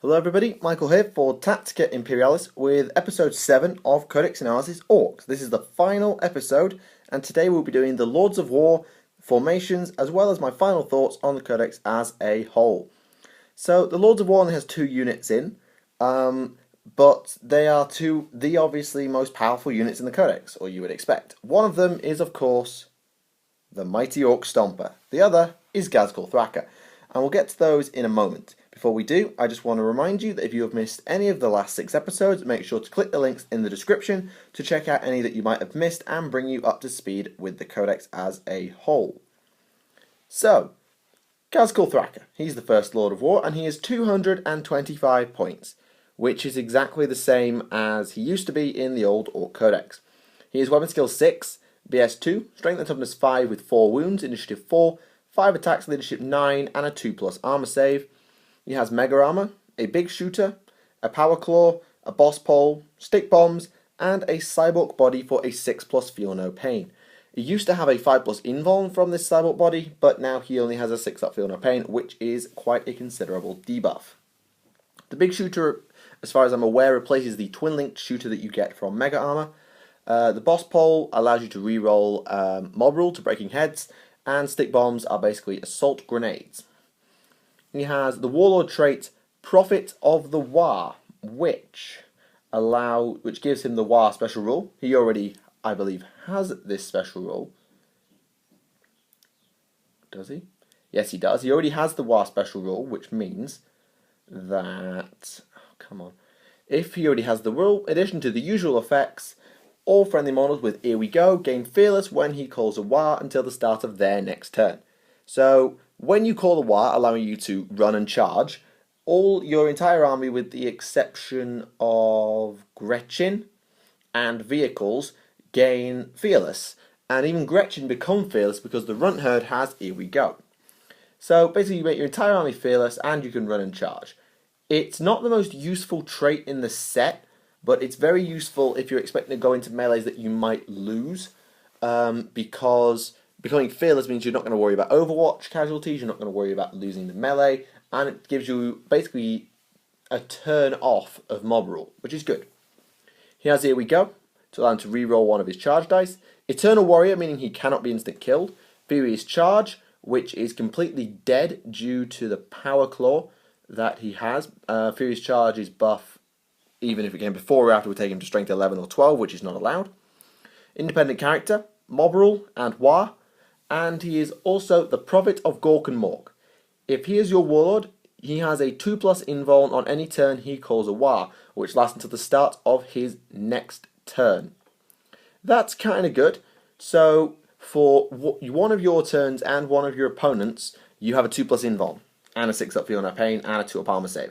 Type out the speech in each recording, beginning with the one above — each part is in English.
Hello everybody, Michael here for Tactica Imperialis with episode 7 of Codex Analysis Orks. This is the final episode and today we'll be doing the Lords of War formations as well as my final thoughts on the Codex as a whole. So the Lords of War only has 2 units in, but they are the obviously most powerful units in the Codex, or you would expect. One of them is of course the Mighty Ork Stomper, the other is Gaskill Thrallan, and we'll get to those in a moment. Before we do, I just want to remind you that if you have missed any of the last 6 episodes, make sure to click the links in the description to check out any that you might have missed and bring you up to speed with the Codex as a whole. So, Gaskill Thrallan, he's the first Lord of War, and he is 225 points, which is exactly the same as he used to be in the old Ork Codex. He is Weapon Skill 6, BS 2, Strength and Toughness 5 with 4 wounds, Initiative 4, 5 attacks, Leadership 9, and a 2+ armor save. He has Mega Armor, a Big Shooter, a Power Claw, a Boss Pole, Stick Bombs, and a Cyborg Body for a 6+ Feel No Pain. He used to have a 5+ Invuln from this Cyborg Body, but now he only has a 6+ Feel No Pain, which is quite a considerable debuff. The Big Shooter, as far as I'm aware, replaces the Twin-Linked Shooter that you get from Mega Armor. The Boss Pole allows you to reroll Mob Rule to Breaking Heads, and Stick Bombs are basically Assault Grenades. He has the Warlord trait, Prophet of the Waaagh, which gives him the Waaagh special rule. He already, I believe, has this special rule. Does he? Yes, he does. He already has the Waaagh special rule, which means that... come on. If he already has the rule, in addition to the usual effects, all friendly models with Here We Go gain Fearless when he calls a Waaagh until the start of their next turn. So, when you call the Waaagh, allowing you to run and charge, your entire army, with the exception of Gretchen and vehicles, gain Fearless. And even Gretchen become Fearless because the Runt Herd has Here We Go. So basically you make your entire army Fearless and you can run and charge. It's not the most useful trait in the set, but it's very useful if you're expecting to go into melees that you might lose, because becoming Fearless means you're not going to worry about Overwatch casualties, you're not going to worry about losing the melee, and it gives you basically a turn off of Mob Rule, which is good. He has Here We Go, to allow him to reroll one of his charge dice. Eternal Warrior, meaning he cannot be instant killed. Furious Charge, which is completely dead due to the Power Claw that he has. Furious Charge is buff even if it came before or after we take him to Strength 11 or 12, which is not allowed. Independent Character, Mob Rule, and Waaagh. And he is also the Prophet of Gork and Mork. If he is your Warlord, he has a 2+ Invuln on any turn he calls a Waaagh, which lasts until the start of his next turn. That's kind of good. So, for one of your turns and one of your opponents, you have a 2+ Invuln, and a 6+ Feel No Pain, and a 2+ Armor Save.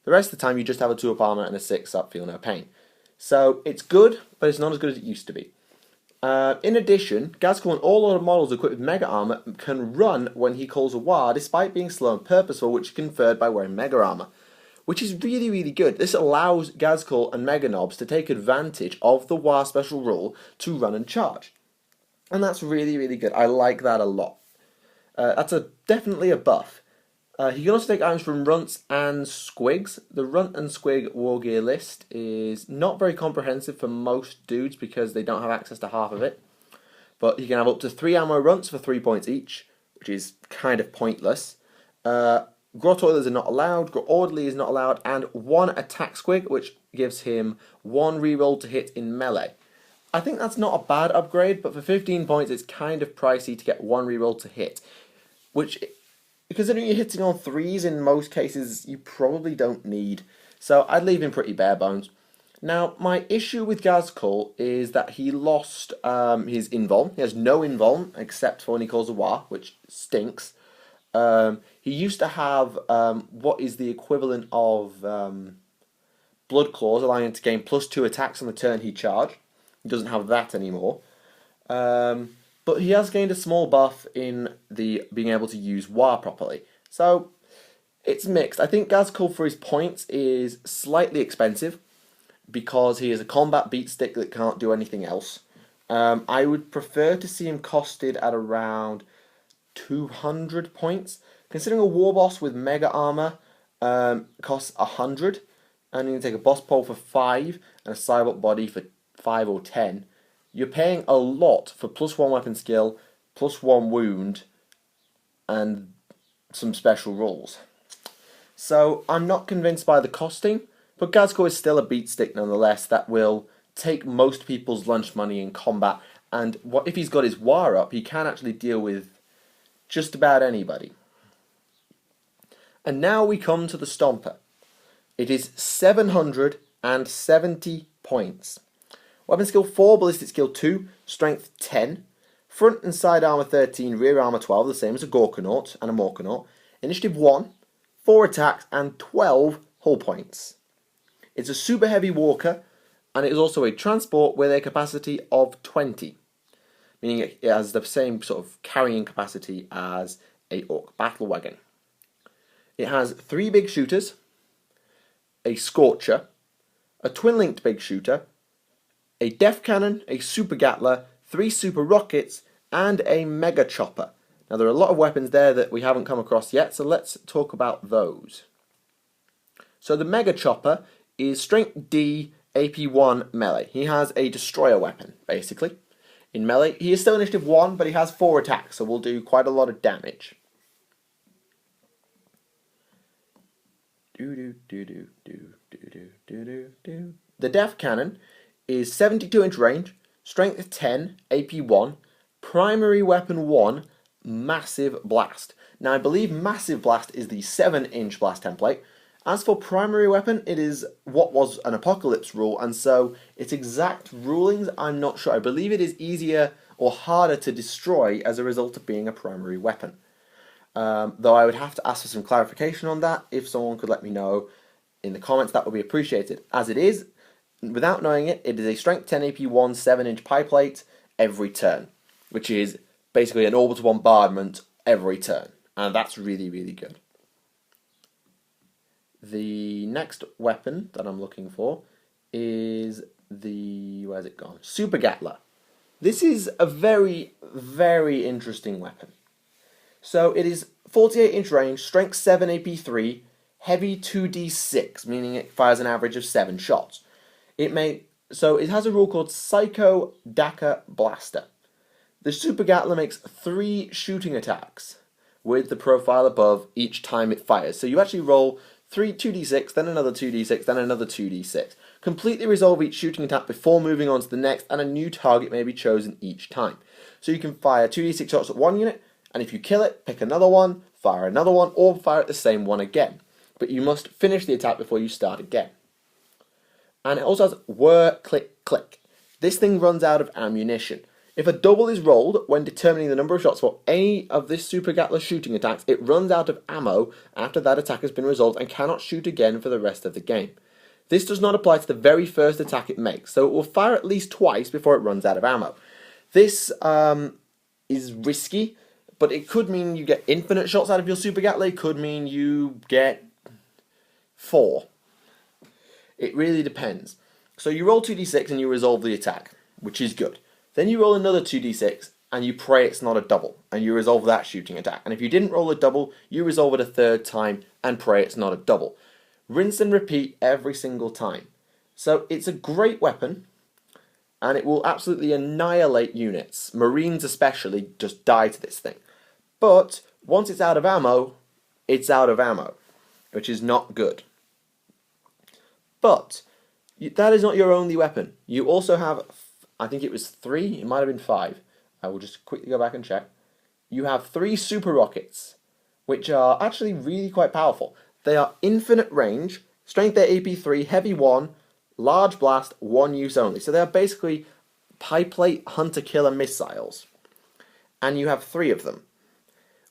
The rest of the time, you just have a 2+ Armor and a 6+ Feel No Pain. So, it's good, but it's not as good as it used to be. In addition, Gaskill and all other models equipped with Mega Armor can run when he calls a Waaagh despite being slow and purposeful, which is conferred by wearing Mega Armor, which is really, really good. This allows Gaskill and Mega Knobs to take advantage of the Waaagh special rule to run and charge. And that's really, really good. I like that a lot. That's definitely a buff. He can also take items from Runts and Squigs. The Runt and Squig war gear list is not very comprehensive for most dudes because they don't have access to half of it. But he can have up to 3 ammo Runts for 3 points each, which is kind of pointless. Grot Oilers are not allowed, Grot Orderly is not allowed, and 1 attack Squig, which gives him 1 reroll to hit in melee. I think that's not a bad upgrade, but for 15 points it's kind of pricey to get 1 reroll to hit, which, considering you're hitting on 3s in most cases, you probably don't need. So I'd leave him pretty bare bones. Now, my issue with Gaskill is that he lost his Invuln. He has no Invuln except for when he calls a Waaagh, which stinks. He used to have what is the equivalent of Blood Claws, allowing him to gain +2 attacks on the turn he charged. He doesn't have that anymore. But he has gained a small buff in the being able to use Waaagh properly. So, it's mixed. I think Gaskill for his points is slightly expensive because he is a combat beat stick that can't do anything else. I would prefer to see him costed at around 200 points. Considering a war boss with Mega Armor costs 100, and you can take a boss pole for 5 and a cyborg body for 5 or 10. You're paying a lot for +1 weapon skill, +1 wound, and some special rolls. So I'm not convinced by the costing, but Gaskill is still a beat stick nonetheless that will take most people's lunch money in combat, and if he's got his Waaagh up, he can actually deal with just about anybody. And now we come to the Stomper. It is 770 points. Weapon skill 4, ballistic skill 2, strength 10, front and side armor 13, rear armor 12, the same as a Gorkanaut and a Morkanaut. Initiative 1, 4 attacks and 12 hull points. It's a super heavy walker, and it is also a transport with a capacity of 20, meaning it has the same sort of carrying capacity as a Ork battle wagon. It has 3 big shooters, a Scorcher, a twin-linked big shooter, a Def Cannon, a Super Gatler, 3 Super Rockets, and a Mega Chopper. Now there are a lot of weapons there that we haven't come across yet, so let's talk about those. So the Mega Chopper is Strength D, AP1 melee. He has a destroyer weapon, basically. In melee, he is still initiative 1, but he has 4 attacks, so will do quite a lot of damage. The Def Cannon is 72-inch range, strength 10, AP1, primary weapon 1, massive blast. Now I believe massive blast is the 7-inch blast template. As for primary weapon, it is what was an apocalypse rule, and so its exact rulings I'm not sure. I believe it is easier or harder to destroy as a result of being a primary weapon. Though I would have to ask for some clarification on that. If someone could let me know in the comments, that would be appreciated. As it is, without knowing it, it is a strength 10 AP1 7-inch pie plate every turn, which is basically an orbital bombardment every turn, and that's really, really good. The next weapon that I'm looking for is the, where's it gone? Super Gatler. This is a very, very interesting weapon. So it is 48-inch range, strength 7 AP3, heavy 2d6, meaning it fires an average of 7 shots. So it has a rule called Psycho Daka Blaster. The Super Gatler makes 3 shooting attacks with the profile above each time it fires. So you actually roll 2d6, then another 2d6, then another 2d6. Completely resolve each shooting attack before moving on to the next, and a new target may be chosen each time. So you can fire 2d6 shots at one unit, and if you kill it, pick another one, fire another one, or fire at the same one again. But you must finish the attack before you start again. And it also has whir, click, click. This thing runs out of ammunition. If a double is rolled when determining the number of shots for any of this Super Gatler shooting attacks, it runs out of ammo after that attack has been resolved and cannot shoot again for the rest of the game. This does not apply to the very first attack it makes, so it will fire at least twice before it runs out of ammo. This is risky, but it could mean you get infinite shots out of your Super Gatler. It could mean you get 4. It really depends. So you roll 2d6 and you resolve the attack, which is good. Then you roll another 2d6 and you pray it's not a double, and you resolve that shooting attack. And if you didn't roll a double, you resolve it a third time and pray it's not a double. Rinse and repeat every single time. So it's a great weapon, and it will absolutely annihilate units. Marines especially just die to this thing. But once it's out of ammo, which is not good. But that is not your only weapon. You also have, I think it was 3, it might have been 5. I will just quickly go back and check. You have 3 super rockets, which are actually really quite powerful. They are infinite range, strength AP3, heavy 1, large blast, 1 use only. So they are basically pie plate hunter killer missiles. And you have 3 of them,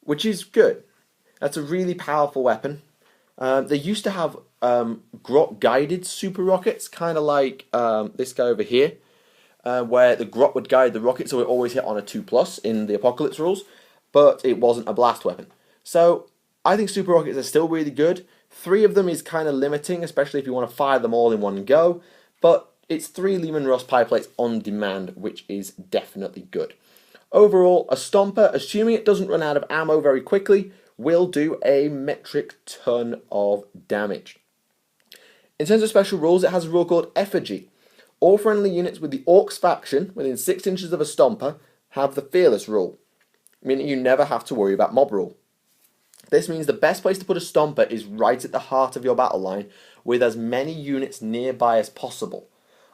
which is good. That's a really powerful weapon. They used to have grot guided super rockets, kind of like this guy over here, where the grot would guide the rocket so it always hit on a 2+ in the apocalypse rules, but it wasn't a blast weapon. So I think super rockets are still really good. 3 of them is kind of limiting, especially if you want to fire them all in one go, but it's 3 Lehman Russ pie plates on demand, which is definitely good. Overall, a Stomper, assuming it doesn't run out of ammo very quickly, will do a metric ton of damage. In terms of special rules, it has a rule called Effigy. All friendly units with the Orks faction within 6 inches of a Stomper have the Fearless rule, meaning you never have to worry about mob rule. This means the best place to put a Stomper is right at the heart of your battle line, with as many units nearby as possible.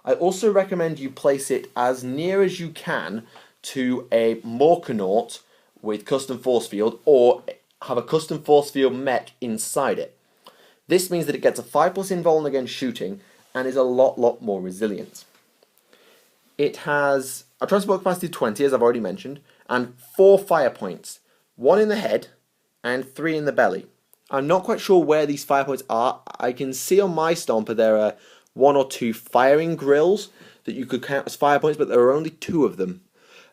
I also recommend you place it as near as you can to a Morkanaut with custom force field, or have a custom force field mech inside it. This means that it gets a 5+ invuln against shooting and is a lot more resilient. It has a transport capacity of 20, as I've already mentioned, and 4 fire points, 1 in the head and 3 in the belly. I'm not quite sure where these fire points are. I can see on my Stomper there are 1 or 2 firing grills that you could count as fire points, but there are only 2 of them.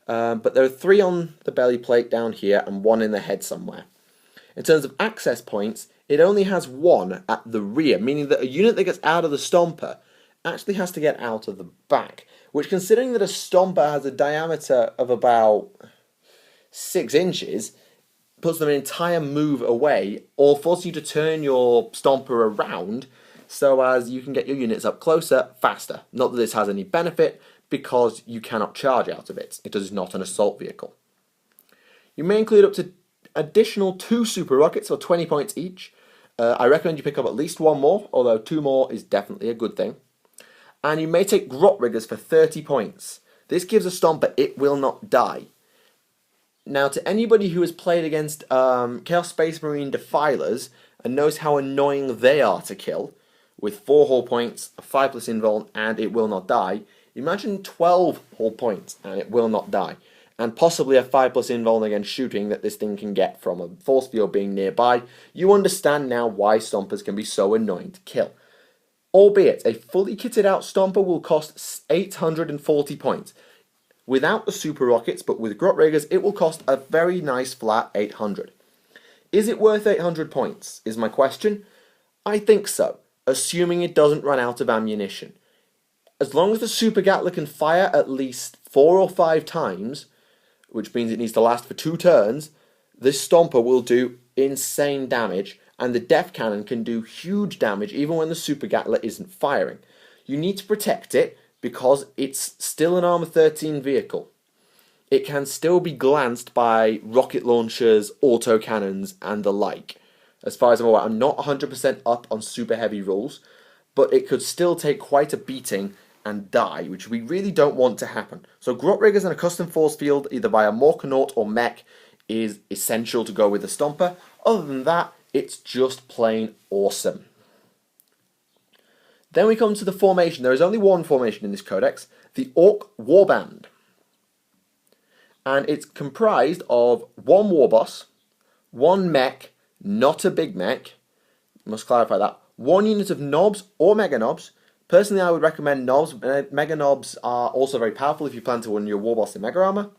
But there are 3 on the belly plate down here and 1 in the head somewhere. In terms of access points, it only has 1 at the rear, meaning that a unit that gets out of the Stomper actually has to get out of the back, which, considering that a Stomper has a diameter of about 6 inches, puts them an entire move away, or forces you to turn your Stomper around so as you can get your units up closer faster. Not that this has any benefit, because you cannot charge out of it. It is not an assault vehicle. You may include up to additional 2 super rockets for 20 points each. I recommend you pick up at least 1 more, although 2 more is definitely a good thing. And you may take Grot Riggers for 30 points. This gives a Stomper it will not die. Now, to anybody who has played against Chaos Space Marine Defilers and knows how annoying they are to kill, with 4 hull points, a 5+ invuln, and it will not die, imagine 12 hull points and it will not die, and possibly a 5+ invuln against shooting that this thing can get from a force field being nearby. You understand now why Stompers can be so annoying to kill. Albeit, a fully kitted out Stomper will cost 840 points. Without the super rockets, but with Grot Riggers, it will cost a very nice flat 800. Is it worth 800 points, is my question? I think so, assuming it doesn't run out of ammunition. As long as the Super Gatling can fire at least 4 or 5 times, which means it needs to last for 2 turns, this Stomper will do insane damage, and the Def Cannon can do huge damage even when the Super Gatling isn't firing. You need to protect it because it's still an Armor 13 vehicle. It can still be glanced by rocket launchers, autocannons, and the like. As far as I'm aware, I'm not 100% up on super heavy rules, but it could still take quite a beating and die, which we really don't want to happen. So Grot Riggers and a custom force field, either by a Morkanaut or mech, is essential to go with the Stomper. Other than that, it's just plain awesome. Then we come to the formation. There is only one formation in this codex, the Ork Warband. And it's comprised of 1 Warboss, 1 mech, not a big mech, must clarify that, 1 unit of Knobs or Mega Knobs. Personally, I would recommend Knobs. Mega Knobs are also very powerful if you plan to run your Warboss in Mega Armor.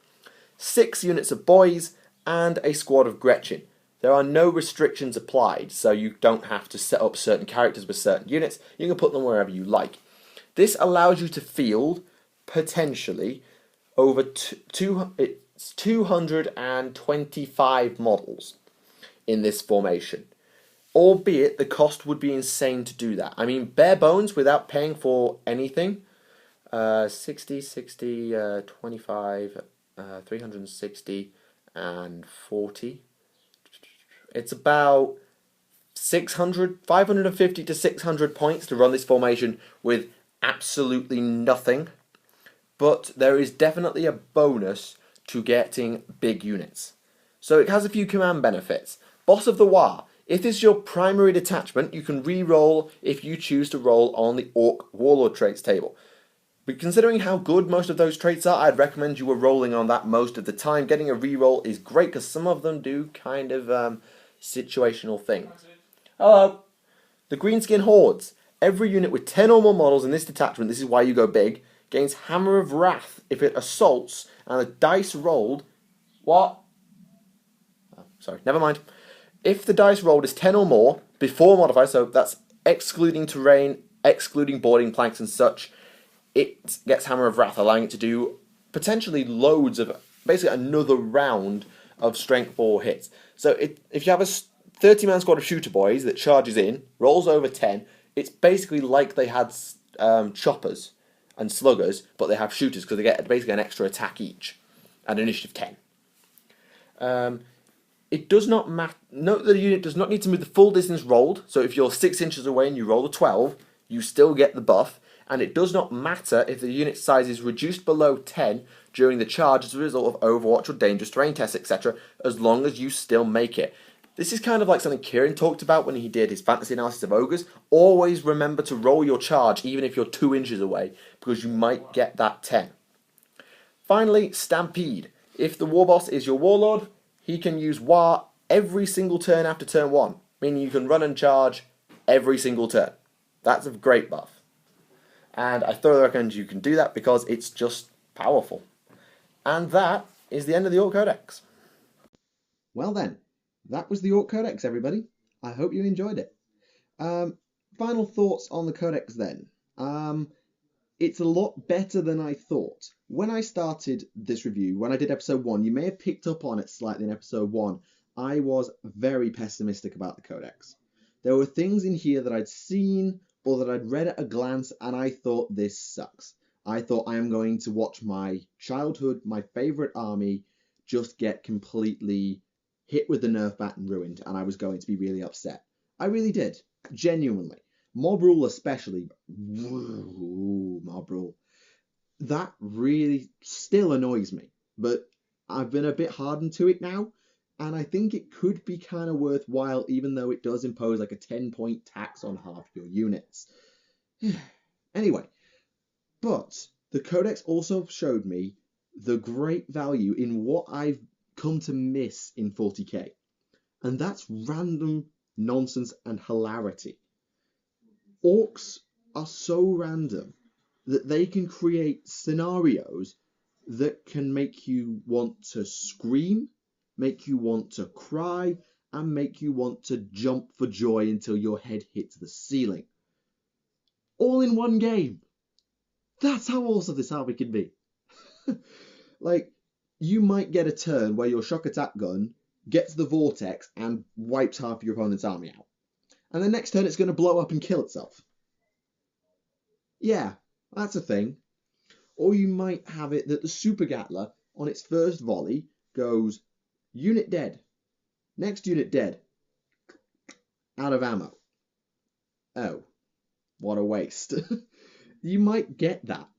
6 units of Boys, and a squad of Gretchen. There are no restrictions applied, so you don't have to set up certain characters with certain units. You can put them wherever you like. This allows you to field, potentially, over 225 models in this formation. Albeit, the cost would be insane to do that. I mean, bare bones, without paying for anything, 60, 25, 360, and 40. It's about 550 to 600 points to run this formation with absolutely nothing. But there is definitely a bonus to getting big units. So it has a few command benefits. Boss of the Waaagh. If this is your primary detachment, you can re-roll if you choose to roll on the Ork Warlord traits table. But considering how good most of those traits are, I'd recommend you were rolling on that most of the time. Getting a re-roll is great because some of them do kind of situational things. Hello! The Greenskin Hordes. Every unit with 10 or more models in this detachment, this is why you go big, gains Hammer of Wrath if it assaults and the dice rolled... What? Oh, sorry, never mind. If the dice rolled is 10 or more, before modifier, so that's excluding terrain, excluding boarding planks and such, it gets Hammer of Wrath, allowing it to do potentially loads of, basically another round of strength 4 hits. So if you have a 30-man squad of shooter boys that charges in, rolls over 10, it's basically like they had choppers and sluggers, but they have shooters because they get basically an extra attack each and initiative 10. It does not matter. Note that the unit does not need to move the full distance rolled. So if you're 6 inches away and you roll a 12, you still get the buff. And it does not matter if the unit size is reduced below 10 during the charge as a result of Overwatch or dangerous terrain tests, etc., as long as you still make it. This is kind of like something Kieran talked about when he did his fantasy analysis of ogres. Always remember to roll your charge even if you're 2 inches away, because you might get that 10. Finally, Stampede. If the war boss is your warlord, he can use Waaagh every single turn after turn 1, meaning you can run and charge every single turn. That's a great buff. And I thoroughly recommend you can do that because it's just powerful. And that is the end of the Ork Codex. Well then, that was the Ork Codex, everybody. I hope you enjoyed it. Final thoughts on the Codex then. It's a lot better than I thought. When I started this review, when I did episode 1, you may have picked up on it slightly in episode 1, I was very pessimistic about the Codex. There were things in here that I'd seen or that I'd read at a glance and I thought, this sucks. I thought I am going to watch my childhood, my favourite army, just get completely hit with the nerf bat and ruined, and I was going to be really upset. I really did, genuinely. Mob Rule especially, Mob Rule, that really still annoys me, but I've been a bit hardened to it now, and I think it could be kind of worthwhile, even though it does impose like a 10-point tax on half your units. Anyway, but the Codex also showed me the great value in what I've come to miss in 40k, and that's random nonsense and hilarity. Orcs are so random that they can create scenarios that can make you want to scream, make you want to cry, and make you want to jump for joy until your head hits the ceiling. All in one game. That's how awesome this army can be. Like, you might get a turn where your shock attack gun gets the vortex and wipes half your opponent's army out. And the next turn it's going to blow up and kill itself. Yeah, that's a thing. Or you might have it that the Super Gatler, on its first volley, goes, unit dead. Next unit dead. Out of ammo. Oh, what a waste. You might get that.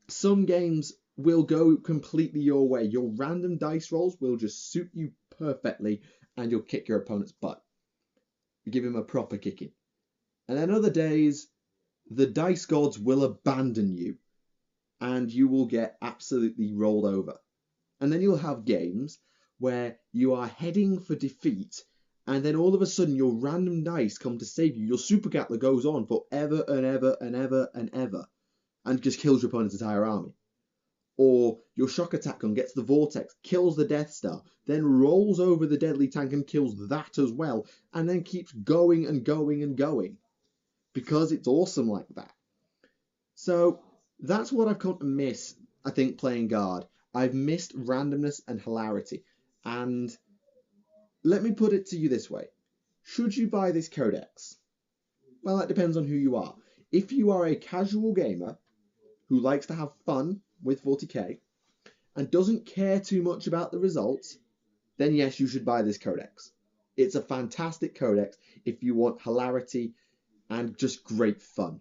Some games will go completely your way. Your random dice rolls will just suit you perfectly and you'll kick your opponent's butt. You give him a proper kicking. And then other days, the dice gods will abandon you and you will get absolutely rolled over. And then you'll have games where you are heading for defeat and then all of a sudden your random dice come to save you. Your Super Gatler goes on forever and ever and ever and ever and just kills your opponent's entire army. Or your shock attack gun gets the vortex, kills the Death Star, then rolls over the deadly tank and kills that as well, and then keeps going and going and going. Because it's awesome like that. So that's what I've come to miss, I think, playing Guard. I've missed randomness and hilarity. And let me put it to you this way. Should you buy this Codex? Well, that depends on who you are. If you are a casual gamer who likes to have fun with 40k and doesn't care too much about the results, then yes, you should buy this Codex. It's a fantastic Codex if you want hilarity and just great fun.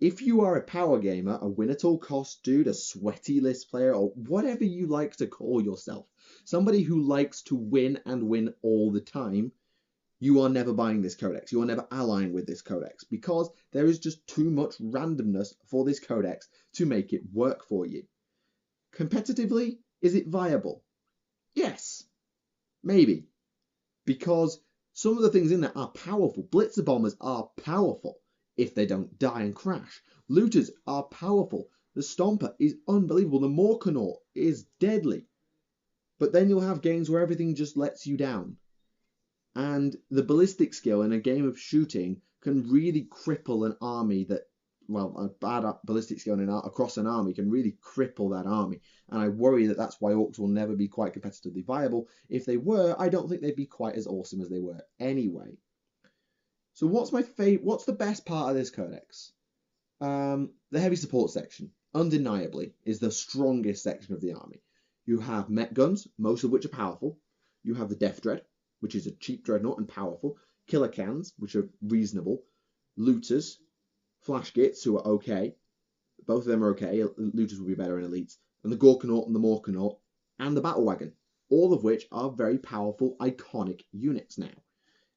If you are a power gamer, a win-at-all-cost dude, a sweaty list player, or whatever you like to call yourself, somebody who likes to win and win all the time, you are never buying this Codex. You are never allying with this Codex because there is just too much randomness for this Codex to make it work for you. Competitively, is it viable? Yes. Maybe. Because some of the things in there are powerful. Blitzer bombers are powerful if they don't die and crash. Looters are powerful. The Stomper is unbelievable. The Morkanaut is deadly. But then you'll have games where everything just lets you down. And the ballistic skill in a game of shooting can really cripple an army that a bad ballistics going across an army can really cripple that army. And I worry that that's why Orks will never be quite competitively viable. If they were, I don't think they'd be quite as awesome as they were anyway. So what's the best part of this codex? The heavy support section, undeniably, is the strongest section of the army. You have mech guns, most of which are powerful. You have the Death Dread, which is a cheap dreadnought and powerful. Killer cans, which are reasonable. Looters, Flash Gits, who are okay. Both of them are okay. Looters will be better in elites. And the Gorkanaut and the Morkanaut, and the Battle Wagon, all of which are very powerful, iconic units now.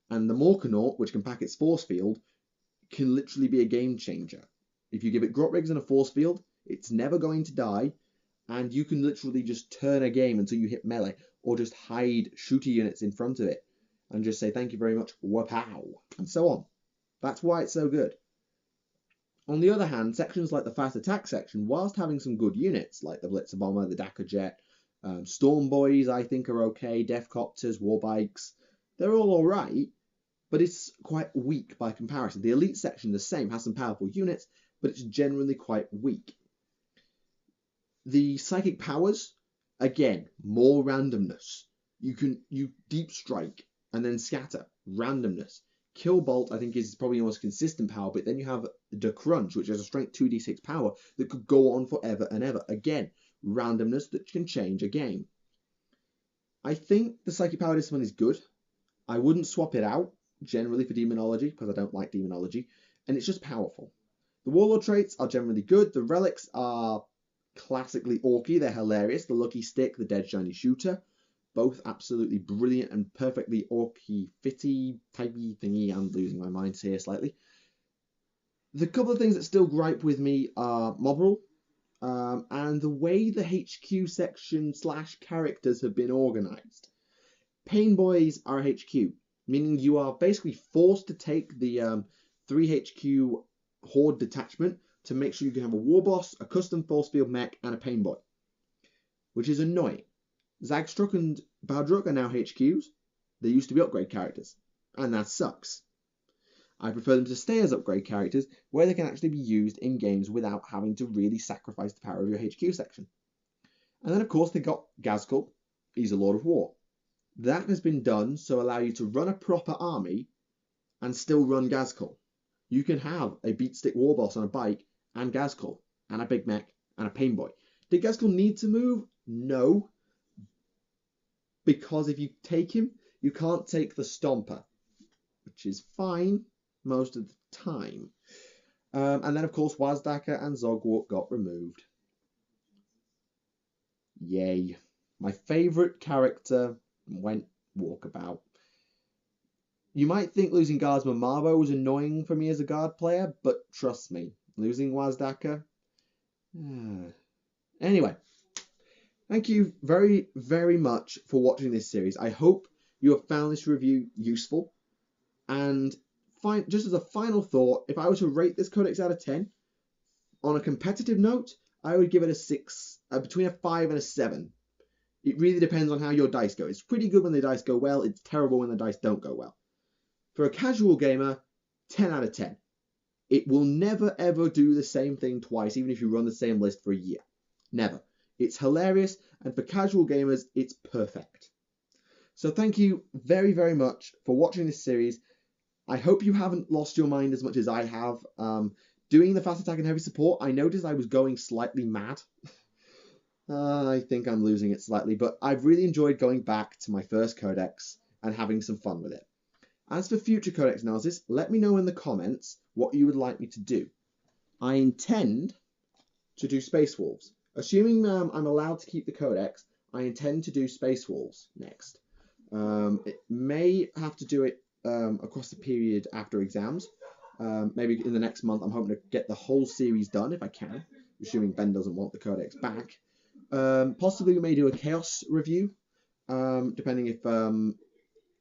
And the Morkanaut, which can pack its force field, can literally be a game changer. If you give it grot rigs and a force field, it's never going to die, and you can literally just turn a game until you hit melee, or just hide shooter units in front of it, and just say thank you very much, wapow, and so on. That's why it's so good. On the other hand, sections like the fast attack section, whilst having some good units, like the Blitzer Bomber, the Dakka Jet, Storm Boys, I think are okay, Defcopters, Warbikes, they're all alright, but it's quite weak by comparison. The elite section, the same, has some powerful units, but it's generally quite weak. The psychic powers, again, more randomness. You deep strike and then scatter, randomness. Kill Bolt, I think, is probably the most consistent power, but then you have the Crunch, which is a strength 2d6 power that could go on forever and ever. Again, randomness that can change a game. I think the psychic power discipline is good. I wouldn't swap it out, generally, for Demonology, because I don't like Demonology, and it's just powerful. The Warlord traits are generally good. The relics are classically orky. They're hilarious. The Lucky Stick, the Dead Shiny Shooter, both absolutely brilliant and perfectly orky, fitty, typey thingy. I'm losing my mind here slightly. The couple of things that still gripe with me are mob rule, and the way the HQ section / characters have been organised. Pain Boys are HQ, meaning you are basically forced to take the 3 HQ Horde detachment to make sure you can have a War Boss, a custom force field mech, and a Pain Boy, which is annoying. Zagstruck and Baldruk are now HQs. They used to be upgrade characters, and that sucks. I prefer them to stay as upgrade characters, where they can actually be used in games without having to really sacrifice the power of your HQ section. And then, of course, they got Gaskill. He's a Lord of War. That has been done so allow you to run a proper army and still run Gaskill. You can have a Beatstick War Boss on a bike and Gaskill and a Big Mech and a Pain Boy. Did Gaskill need to move? No. Because if you take him, you can't take the Stomper, which is fine most of the time. And then, of course, Waaagh and Zogwart got removed. Yay. My favourite character went walkabout. You might think losing Guardsman Marbo was annoying for me as a guard player, but trust me, losing Waaagh... Anyway, thank you very, very much for watching this series. I hope you have found this review useful. And just as a final thought, if I were to rate this codex out of 10, on a competitive note, I would give it a 6, between a 5 and a 7. It really depends on how your dice go. It's pretty good when the dice go well. It's terrible when the dice don't go well. For a casual gamer, 10 out of 10. It will never ever do the same thing twice, even if you run the same list for a year. Never. It's hilarious, and for casual gamers, it's perfect. So thank you very, very much for watching this series. I hope you haven't lost your mind as much as I have. Doing the fast attack and heavy support, I noticed I was going slightly mad. I think I'm losing it slightly, but I've really enjoyed going back to my first codex and having some fun with it. As for future codex analysis, let me know in the comments what you would like me to do. I intend to do Space Wolves. Assuming I'm allowed to keep the codex, I intend to do Space Wolves next. It may have to do it across the period after exams. Maybe in the next month. I'm hoping to get the whole series done if I can, assuming Ben doesn't want the codex back. Possibly we may do a Chaos review, depending if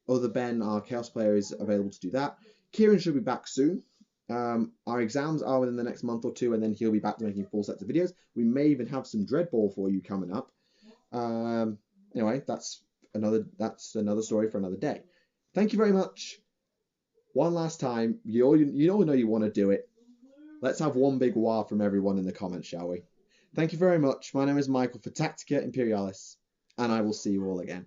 other Ben, our Chaos player, is available to do that. Kieran should be back soon. Our exams are within the next month or two, and then he'll be back to making full sets of videos. We may even have some Dreadball for you coming up. Anyway, that's another story for another day. Thank you very much. One last time, you all know you want to do it. Let's have one big Waaagh from everyone in the comments, shall we? Thank you very much. My name is Michael for Tactica Imperialis, and I will see you all again.